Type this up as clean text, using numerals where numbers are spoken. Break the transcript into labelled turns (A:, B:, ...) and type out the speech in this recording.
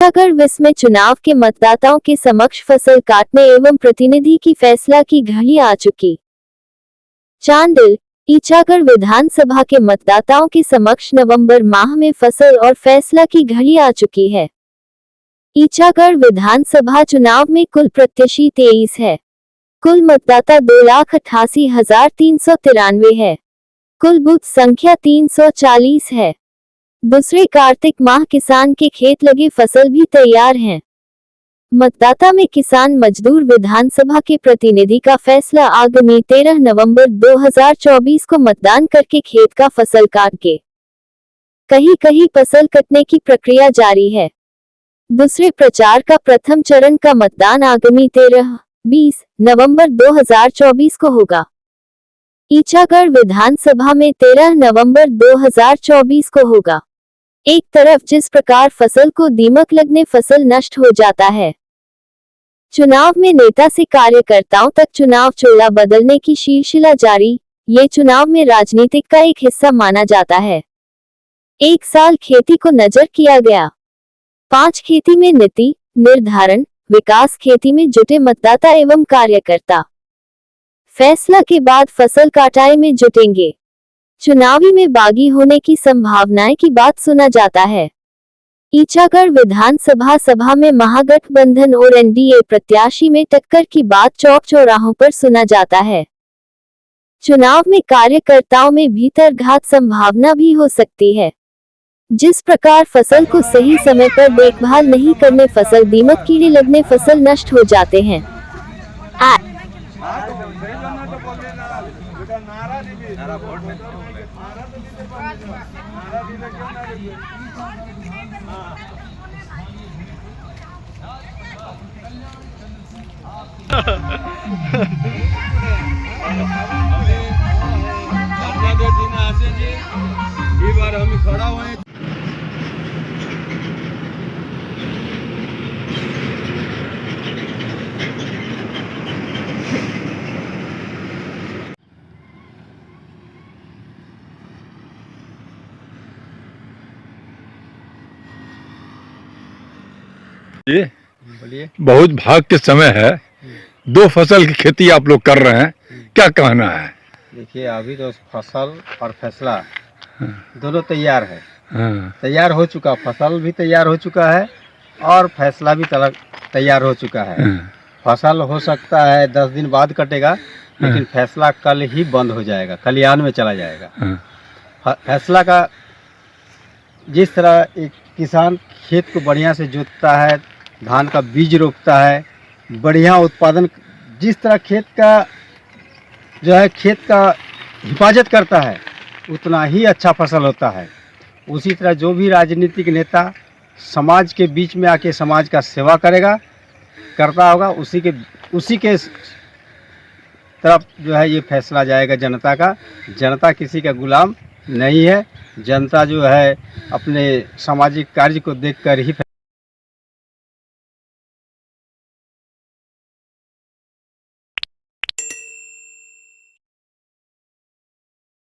A: ईचागढ़ विस में चुनाव के मतदाताओं के समक्ष फसल काटने एवं प्रतिनिधि की फैसला की घड़ी आ चुकी। चांडिल ईचागढ़ विधानसभा के मतदाताओं के समक्ष नवंबर माह में फसल और फैसला की घड़ी आ चुकी है। ईचागढ़ विधानसभा चुनाव में कुल प्रत्याशी 23 है। कुल मतदाता 2,88,393 है। कुल बूथ संख्या 340 है। दूसरे कार्तिक माह किसान के खेत लगे फसल भी तैयार हैं। मतदाता में किसान मजदूर विधानसभा के प्रतिनिधि का फैसला आगामी 13 नवंबर 2024 को मतदान करके खेत का फसल काट के कहीं कहीं फसल कटने की प्रक्रिया जारी है। दूसरे प्रचार का प्रथम चरण का मतदान आगामी 13-20 नवंबर 2024 को होगा। ईचागढ़ विधानसभा में 13 नवंबर 2024 को होगा। एक तरफ जिस प्रकार फसल को दीमक लगने फसल नष्ट हो जाता है, चुनाव में नेता से कार्यकर्ताओं तक चुनाव चोला बदलने की सिलसिला जारी, ये चुनाव में राजनीतिक का एक हिस्सा माना जाता है। एक साल खेती को नजर किया गया। 5 खेती में नीति निर्धारण विकास खेती में जुटे मतदाता एवं कार्यकर्ता फैसला के बाद फसल काटाई में जुटेंगे। चुनावी में बागी होने की संभावनाएं की बात सुना जाता है। ईचागढ़ विधानसभा सभा में महागठबंधन और एनडीए प्रत्याशी में टक्कर की बात चौक चौराहों पर सुना जाता है। चुनाव में कार्यकर्ताओं में भीतरघात संभावना भी हो सकती है। जिस प्रकार फसल को सही समय पर देखभाल नहीं करने फसल दीमक कीड़े लगने फसल नष्ट हो जाते हैं।
B: खड़ा हुए
C: बोलिए। बहुत भाग के समय है, 2 फसल की खेती आप लोग कर रहे हैं, क्या कहना है?
B: देखिए, अभी तो फसल और फैसला दोनों तैयार है। तैयार हो चुका, फसल भी तैयार हो चुका है और फैसला भी तैयार हो चुका है। फसल हो सकता है 10 दिन बाद कटेगा, लेकिन फैसला कल ही बंद हो जाएगा, खलिहान में चला जाएगा। फैसला का जिस तरह एक किसान खेत को बढ़िया से जोतता है, धान का बीज रोपता है, बढ़िया उत्पादन, जिस तरह खेत का जो है खेत का हिफाजत करता है, उतना ही अच्छा फसल होता है। उसी तरह जो भी राजनीतिक नेता समाज के बीच में आके समाज का सेवा करता होगा, उसी के तरफ जो है ये फैसला जाएगा जनता का। जनता किसी का गुलाम नहीं है। जनता जो है अपने सामाजिक कार्य को देखकर ही